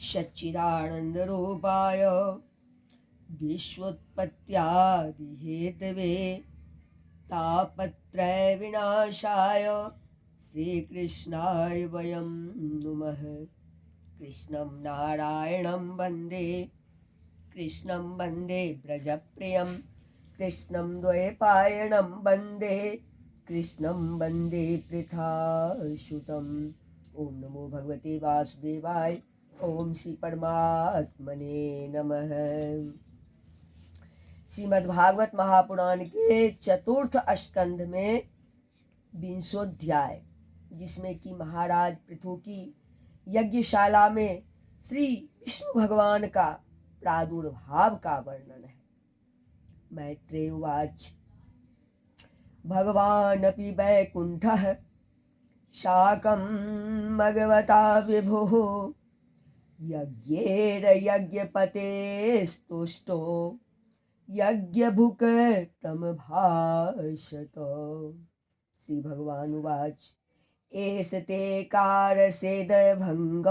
सच्चिदानन्दरूपाय विश्वोत्पत्त्यादिहेतवे तापत्रयविनाशाय श्रीकृष्णाय वयं नुमः। कृष्णं नारायणं वन्दे कृष्णं वन्दे व्रजप्रियं कृष्णं द्वैपायनं वन्दे कृष्णं वन्दे पृथासुतम्। ओम नमो भगवते वासुदेवाय। ओम श्री परमात्मने नमः। श्रीमद्भागवत महापुराण के चतुर्थ स्कंध में 20वां, जिसमें कि महाराज पृथु की यज्ञशाला में श्री विष्णु भगवान का प्रादुर्भाव का वर्णन है। मैत्रेय उवाच भगवानपि वैकुंठः शाकं भगवता विभुः यज्ञेरयज्ञपतेस्तुष्टो यज्ञभुक् तमभाषत। श्री भगवान उवाच एष ते कारसेदभङ्ग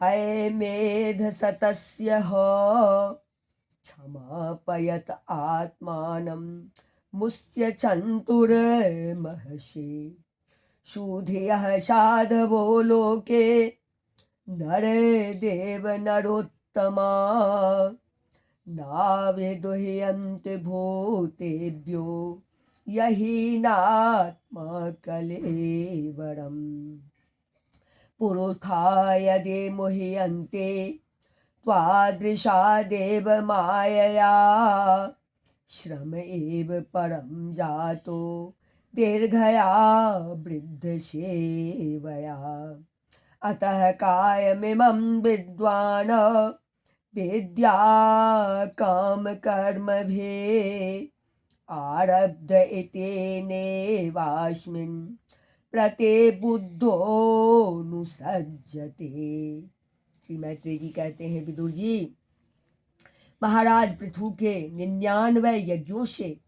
हयमेधसतस्य क्षमापयत आत्मानं मुस्य चन्तुर्महर्षि शूधियः साधवो लोके नरदेव नरोत्तमा नाविदुह्यन्ति भूतेभ्यो यहीनात्मा कलेवरम् पुरुषा यदि मुह्यन्ते त्वादृशा देव मायया श्रम एव परं जातो दीर्घया वृद्धसेवया अतः कायमिमं विद्वान् विद्या काम कर्मभिः आरब्ध इत्येनेवास्मिन् प्रतिबुद्धोऽनुसज्जते। श्री मैत्रेय जी कहते हैं विदुर जी, महाराज पृथु के 99 यज्ञों से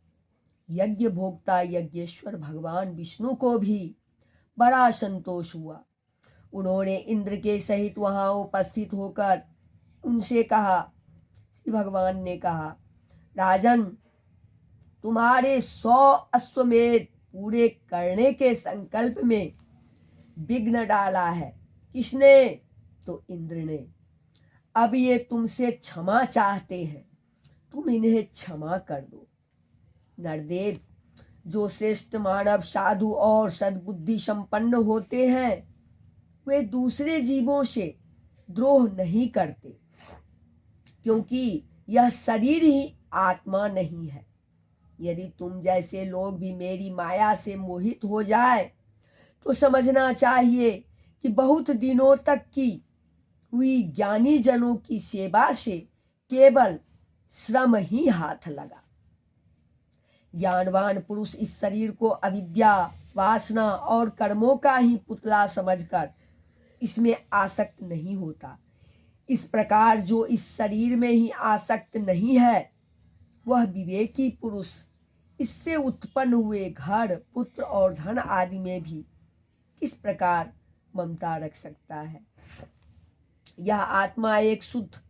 यज्ञ भोक्ता यज्ञेश्वर भगवान विष्णु को भी बड़ा संतोष हुआ। उन्होंने इंद्र के सहित वहां उपस्थित होकर उनसे कहा, श्री भगवान ने कहा, राजन, तुम्हारे 100 अश्वमेध पूरे करने के संकल्प में विघ्न डाला है। किसने? तो इंद्र ने। अब ये तुमसे क्षमा चाहते हैं, तुम इन्हें क्षमा कर दो। नरदेव, जो श्रेष्ठ मानव साधु और सद्बुद्धि संपन्न होते हैं, वे दूसरे जीवों से द्रोह नहीं करते, क्योंकि यह शरीर ही आत्मा नहीं है। यदि तुम जैसे लोग भी मेरी माया से मोहित हो जाए तो समझना चाहिए कि बहुत दिनों तक की हुई ज्ञानी जनों की सेवा से केवल श्रम ही हाथ लगा। ज्ञानवान पुरुष इस शरीर को अविद्या, वासना और कर्मों का ही पुतला समझकर इसमें आसक्त नहीं होता। इस प्रकार जो इस शरीर में ही आसक्त नहीं है, वह विवेकी पुरुष इससे उत्पन्न हुए घर, पुत्र और धन आदि में भी किस प्रकार ममता रख सकता है। यह आत्मा एक शुद्ध,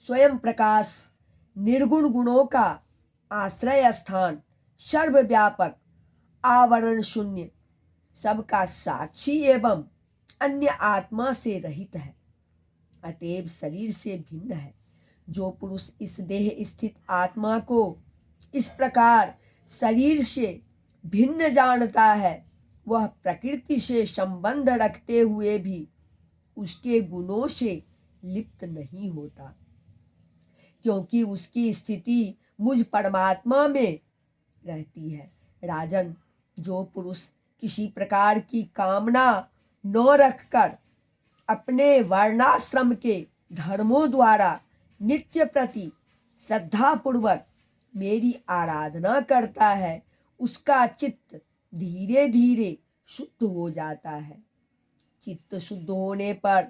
स्वयं प्रकाश, निर्गुण गुणों का आश्रय स्थान, सर्वव्यापक, आवरण शून्य, सबका साक्षी एवं अन्य आत्मा से रहित है, अतएव शरीर से भिन्न है। जो पुरुष इस देह स्थित आत्मा को इस प्रकार शरीर से भिन्न जानता है, वह प्रकृति से संबंध रखते हुए भी उसके गुणों से लिप्त नहीं होता, क्योंकि उसकी स्थिति मुझ परमात्मा में रहती है। राजन, जो पुरुष किसी प्रकार की कामना न रखकर अपने वर्णाश्रम के धर्मों द्वारा नित्य प्रति श्रद्धा पूर्वक मेरी आराधना करता है, उसका चित्त धीरे धीरे शुद्ध हो जाता है। चित्त शुद्ध होने पर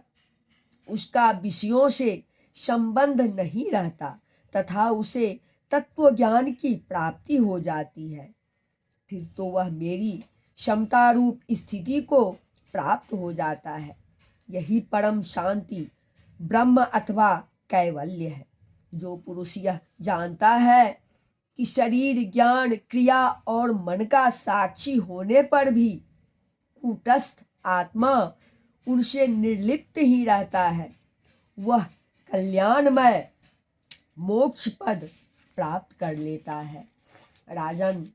उसका विषयों से संबंध नहीं रहता तथा उसे तत्व ज्ञान की प्राप्ति हो जाती है। फिर तो वह मेरी क्षमता रूप स्थिति को प्राप्त हो जाता है। यही परम शांति ब्रह्म अथवा कैवल्य है। जो पुरुष यह जानता है कि शरीर, ज्ञान, क्रिया और मन का साक्षी होने पर भी कूटस्थ आत्मा उनसे निर्लिप्त ही रहता है, वह कल्याणमय मोक्ष पद प्राप्त कर लेता है। राजन,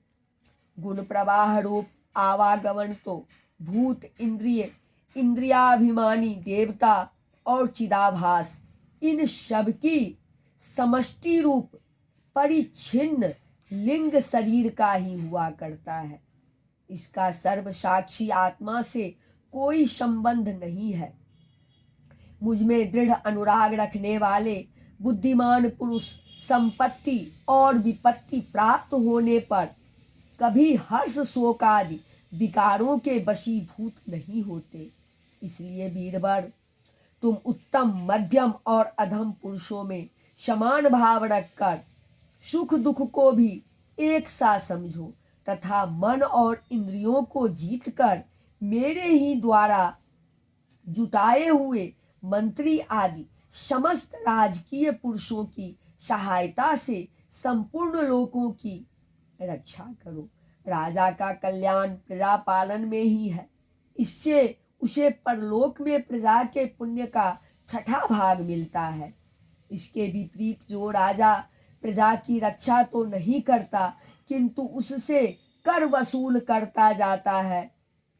गुण प्रवाह रूप आवागमन तो भूत, इंद्रिय, इंद्रियाभिमानी देवता और चिदाभास, इन सब की समष्टि रूप परिच्छिन्न लिंग शरीर का ही हुआ करता है। इसका सर्वसाक्षी आत्मा से कोई संबंध नहीं है। मुझ में दृढ़ अनुराग रखने वाले बुद्धिमान पुरुष संपत्ति और विपत्ति प्राप्त होने पर कभी हर्ष, शोक आदि विकारों के वशीभूत नहीं होते। इसलिए वीरवर, तुम उत्तम, मध्यम और अधम पुरुषों में समान भाव रखकर सुख दुख को भी एक सा समझो तथा मन और इंद्रियों को जीतकर मेरे ही द्वारा जुटाए हुए मंत्री आदि समस्त राजकीय पुरुषों की सहायता से संपूर्ण लोकों की रक्षा करो। राजा का कल्याण प्रजा पालन में ही है। इससे उसे परलोक में प्रजा के पुण्य का 6ठा भाग मिलता है। इसके विपरीत जो राजा प्रजा की रक्षा तो नहीं करता किंतु उससे कर वसूल करता जाता है,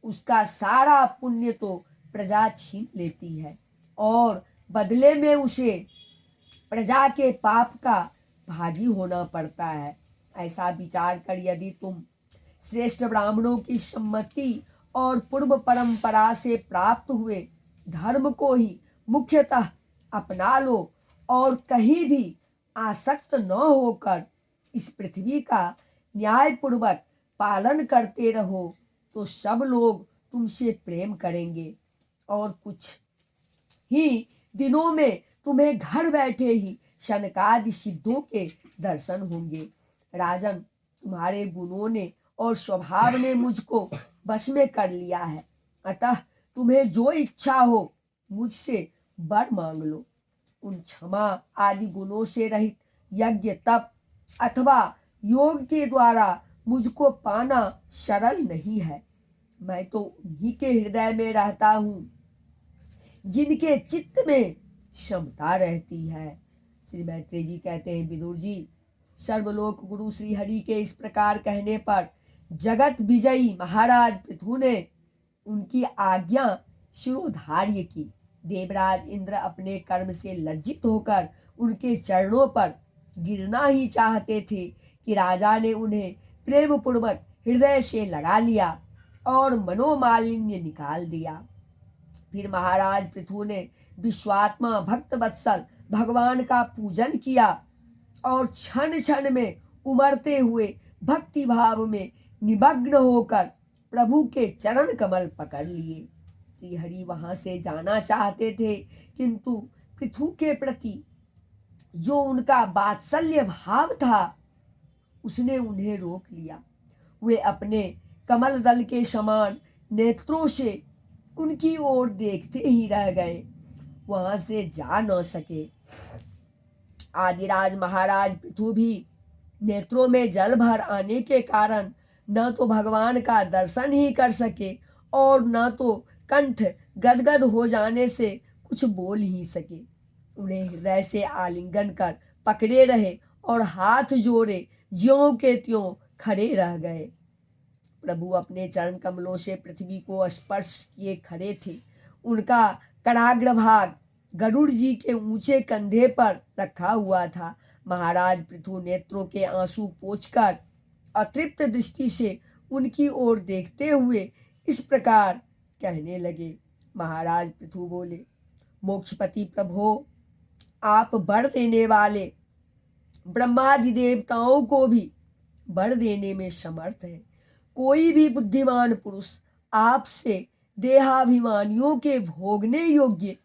उसका सारा पुण्य तो प्रजा छीन लेती है और बदले में उसे प्रजा के पाप का भागी होना पड़ता है। ऐसा विचार कर यदि तुम श्रेष्ठ ब्राह्मणों की सम्मति और पूर्व परंपरा से प्राप्त हुए धर्म को ही मुख्यतः अपना लो और कहीं भी आसक्त न होकर इस पृथ्वी का न्यायपूर्वक पालन करते रहो तो सब लोग तुमसे प्रेम करेंगे और कुछ ही दिनों में तुम्हें घर बैठे ही शनकादि सिद्धों के दर्शन होंगे। राजन, तुम्हारे गुणों ने और स्वभाव ने मुझको बस में कर लिया है, अतः तुम्हें जो इच्छा हो मुझसे वर मांग लो। उन क्षमा आदि गुणों से रहित यज्ञ, तप अथवा योग के द्वारा मुझको पाना सरल नहीं है। मैं तो उन्हीं के हृदय में रहता हूँ जिनके चित्त में क्षमता रहती है। श्री मैत्रेय जी कहते हैं, विदुर जी, सर्वलोक गुरु श्री हरि के इस प्रकार कहने पर जगत विजयी महाराज पृथु ने उनकी आज्ञा शिरोधार्य की। देवराज इंद्र अपने कर्म से लज्जित होकर उनके चरणों पर गिरना ही चाहते थे कि राजा ने उन्हें प्रेम पूर्वक हृदय से लगा लिया और मनोमालिन्य निकाल दिया। फिर महाराज पृथु ने विश्वात्मा भक्त वत्सल भगवान का पूजन किया और क्षण क्षण में उमड़ते हुए भक्ति भाव में निमग्न होकर प्रभु के चरण कमल पकड़ लिए। श्री हरि वहां से जाना चाहते थे किंतु पृथु के प्रति जो उनका वात्सल्य भाव था उसने उन्हें रोक लिया। वे अपने कमल दल के समान नेत्रों से उनकी ओर देखते ही रह गए, वहां से जा न सके। आदिराज महाराज पृथु भी नेत्रों में जल भर आने के कारण न तो भगवान का दर्शन ही कर सके और न तो कंठ गदगद हो जाने से कुछ बोल ही सके। उन्हें हृदय से आलिंगन कर पकड़े रहे और हाथ जोड़े ज्यों के त्यों खड़े रह गए। प्रभु अपने चरण कमलों से पृथ्वी को स्पर्श किए खड़े थे। उनका कराग्र भाग गरुड़ जी के ऊंचे कंधे पर रखा हुआ था। महाराज पृथु नेत्रों के आंसू पोंछकर अतृप्त दृष्टि से उनकी ओर देखते हुए इस प्रकार कहने लगे। महाराज पृथु बोले, मोक्षपति प्रभो, आप वर देने वाले ब्रह्मादि देवताओं को भी वर देने में समर्थ है। कोई भी बुद्धिमान पुरुष आपसे देहाभिमानियों के भोगने योग्य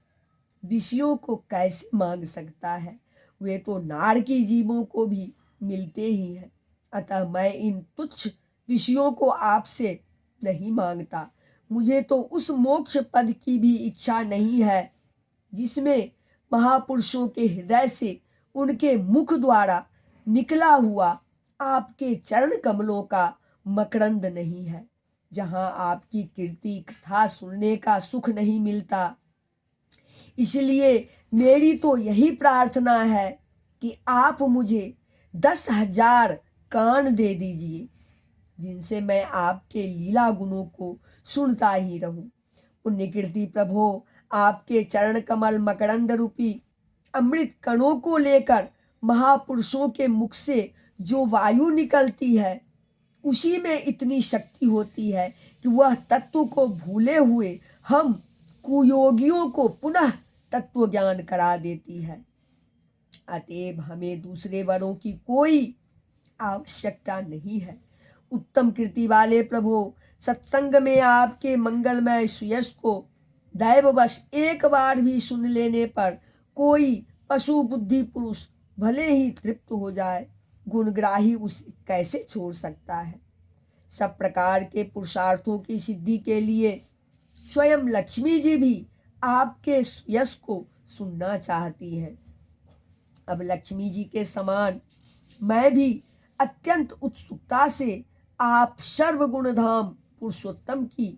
विषयों को कैसे मांग सकता है? वे तो नारकी जीवों को भी मिलते ही हैं। अतः मैं इन तुच्छ विषयों को आपसे नहीं मांगता। मुझे तो उस मोक्ष पद की भी इच्छा नहीं है जिसमें महापुरुषों के हृदय से उनके मुख द्वारा निकला हुआ आपके चरण कमलों का मकरंद नहीं है। जहाँ आपकी कीर्ति कथा सुनने का सुख नहीं मिलता। इसलिए मेरी तो यही प्रार्थना है कि आप मुझे 10,000 कान दे दीजिए, जिनसे मैं आपके लीला गुणों को सुनता ही रहूं। पुण्य कीर्ति प्रभो, आपके चरण कमल मकरंद रूपी अमृत कणों को लेकर महापुरुषों के मुख से जो वायु निकलती है, उसी में इतनी शक्ति होती है कि वह तत्व को भूले हुए हम कुयोगियों को पुनः तत्व ज्ञान करा देती है। अतएव हमें दूसरे वरों की कोई आवश्यकता नहीं है। उत्तम कीर्ति वाले प्रभु, सत्संग में आपके मंगलमय सुयश को दैववश एक बार भी सुन लेने पर कोई पशु बुद्धि पुरुष भले ही तृप्त हो जाए, गुणग्राही उसे कैसे छोड़ सकता है। सब प्रकार के पुरुषार्थों की सिद्धि के लिए स्वयं लक्ष्मी जी भी आपके यश को सुनना चाहती हैं। अब लक्ष्मी जी के समान मैं भी अत्यंत उत्सुकता से आप सर्वगुण धाम पुरुषोत्तम की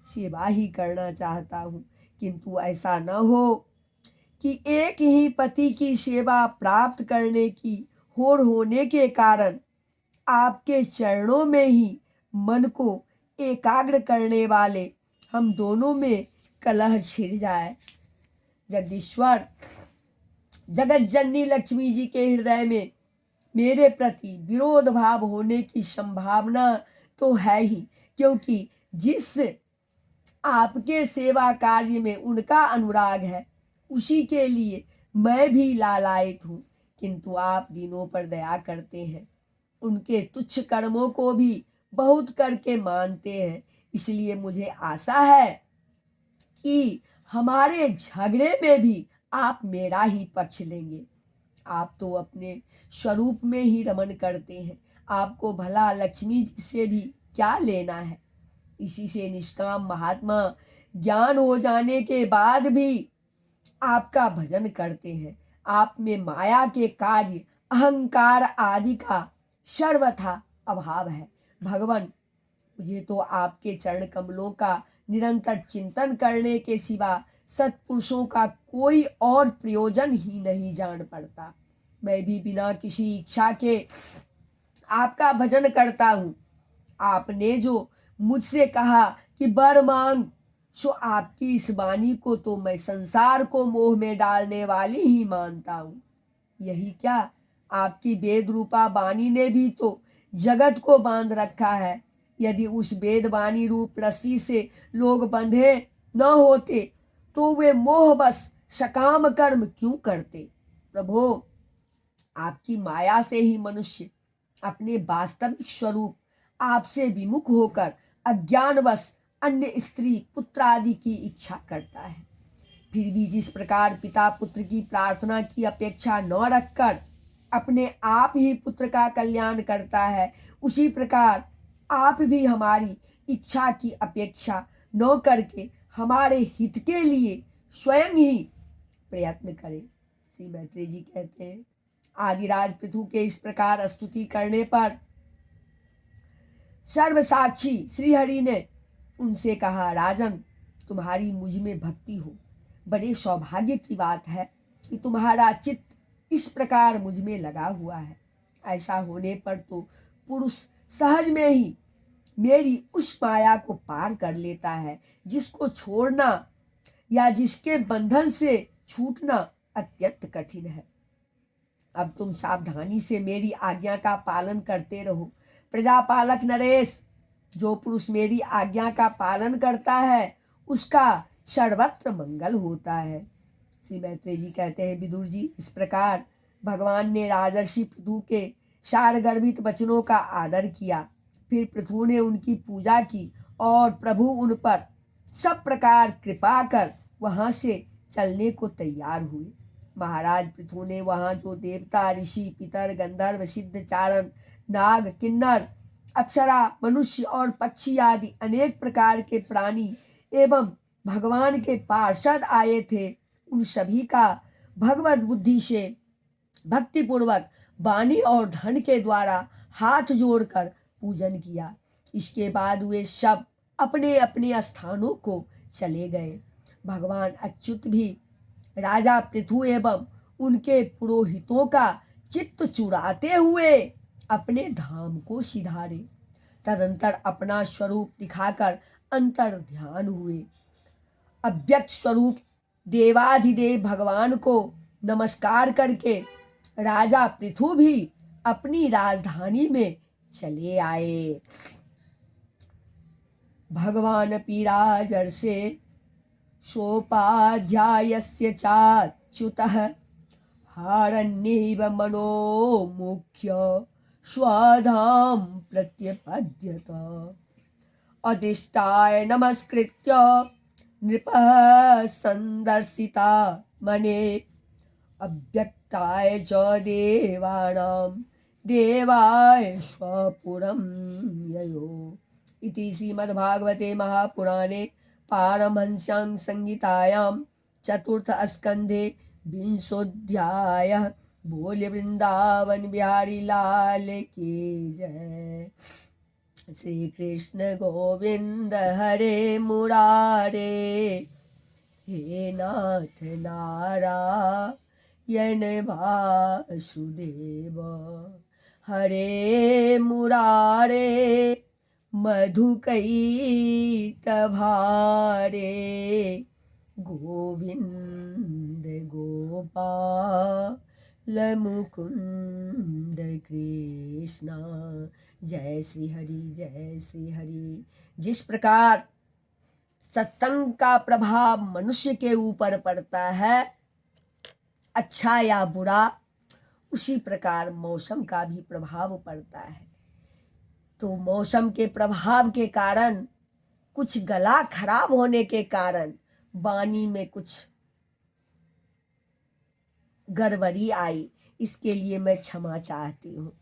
सेवा ही करना चाहता हूँ, किंतु ऐसा न हो कि एक ही पति की सेवा प्राप्त करने की होड़ होने के कारण आपके चरणों में ही मन को एकाग्र करने वाले हम दोनों में कलह छिड़ जाए। जगदीश्वर, जगत जननी लक्ष्मी जी के हृदय में मेरे प्रति विरोध भाव होने की संभावना तो है ही, क्योंकि जिस आपके सेवा कार्य में उनका अनुराग है, उसी के लिए मैं भी लालायित हूँ। किंतु आप दिनों पर दया करते हैं, उनके तुच्छ कर्मों को भी बहुत करके मानते हैं। इसलिए मुझे आशा है कि हमारे झगड़े में भी आप मेरा ही पक्ष लेंगे। आप तो अपने स्वरूप में ही रमन करते हैं, आपको भला लक्ष्मी जी से भी क्या लेना है। इसी से निष्काम महात्मा ज्ञान हो जाने के बाद भी आपका भजन करते हैं। आप में माया के कार्य, अहंकार आदि का सर्वथा अभाव है। भगवान, मुझे तो आपके चरण कमलों का निरंतर चिंतन करने के सिवा सत्पुरुषों का कोई और प्रयोजन ही नहीं जान पड़ता। मैं भी बिना किसी इच्छा के आपका भजन करता हूँ। आपने जो मुझसे कहा कि वर मांग, सो आपकी इस वाणी को तो मैं संसार को मोह में डालने वाली ही मानता हूँ। यही क्या, आपकी वेद रूपा वाणी ने भी तो जगत को बांध रखा है। यदि उस वेद वाणी रूप रस्सी से लोग बंधे न होते तो वे मोहवश सकाम कर्म क्यों करते। प्रभो, आपकी माया से ही मनुष्य अपने वास्तविक स्वरूप आपसे विमुख होकर अज्ञानवश अन्य स्त्री पुत्र आदि की इच्छा करता है। फिर भी जिस प्रकार पिता पुत्र की प्रार्थना की अपेक्षा न रखकर अपने आप ही पुत्र का कल्याण करता है, उसी प्रकार आप भी हमारी इच्छा की अपेक्षा न करके हमारे हित के लिए स्वयं ही प्रयत्न करें। श्री मैत्रेय जी कहते हैं, आदिराज पृथु के इस प्रकार स्तुति करने पर सर्वसाक्षी श्रीहरि ने उनसे कहा, राजन, तुम्हारी मुझ में भक्ति हो, बड़े सौभाग्य की बात है कि तुम्हारा चित्त इस प्रकार मुझ में लगा हुआ है। ऐसा होने पर तो पुरुष सहज में ही मेरी उस माया को पार कर लेता है, जिसको छोड़ना या जिसके बंधन से छूटना अत्यंत कठिन है। अब तुम सावधानी से मेरी आज्ञा का पालन करते रहो। प्रजापालक नरेश, जो पुरुष मेरी आज्ञा का पालन करता है उसका सर्वत्र मंगल होता है। श्री मैत्रेय जी कहते हैं, विदुर जी, इस प्रकार भगवान ने राजर्षि पृथु के सारगर्भित वचनों का आदर किया। फिर पृथु ने उनकी पूजा की और प्रभु उन पर सब प्रकार कृपा कर वहाँ से चलने को तैयार हुए। महाराज पृथु ने वहाँ जो देवता, ऋषि, पितर, गंधर्व, सिद्ध, चारण, नाग, किन्नर, अप्सरा, मनुष्य और पक्षी आदि अनेक प्रकार के प्राणी एवं भगवान के पार्षद आए थे, उन सभी का भगवत बुद्धि से भक्ति पूर्वक वाणी और धन के द्वारा हाथ जोड़कर पूजन किया। इसके बाद वे सब अपने अपने स्थानों को चले गए। भगवान अच्युत भी राजा पृथु एवं उनके पुरोहितों का चित्त चुराते हुए अपने धाम को सिधारे। तदंतर अपना स्वरूप दिखाकर अंतर ध्यान हुए। अव्यक्त स्वरूप देवाधिदेव भगवान को नमस्कार करके राजा पृथु भी अपनी राजधानी में चले आए। भगवान पीराजर्षे सोपाध्यायस्य चाच्युतः हारण्यैव मनो मुख्य स्वधाम प्रत्यपद्यत। अदृष्टाय नमस्कृत्य नृपः संदर्शिता मने अव्यक्ताय च देवानां देवाय स्वपुरं ययो। इति श्रीमद्भागवते महापुराणे पारमहंस्यां संहितायां चतुर्थ स्कंधे विंशोऽध्यायः। बोले वृंदावन बिहारी लाल की जय। श्री कृष्ण गोविंद हरे मुरारे, हे नाथ नारायण वासुदेव। हरे मुरारे मधुकैटभारे, गोविंद गोपाल मुकुंद कृष्णा। जय श्री हरि, जय श्री हरि। जिस प्रकार सत्संग का प्रभाव मनुष्य के ऊपर पड़ता है, अच्छा या बुरा, उसी प्रकार मौसम का भी प्रभाव पड़ता है। तो मौसम के प्रभाव के कारण, कुछ गला खराब होने के कारण वाणी में कुछ गड़बड़ी आई, इसके लिए मैं क्षमा चाहती हूँ।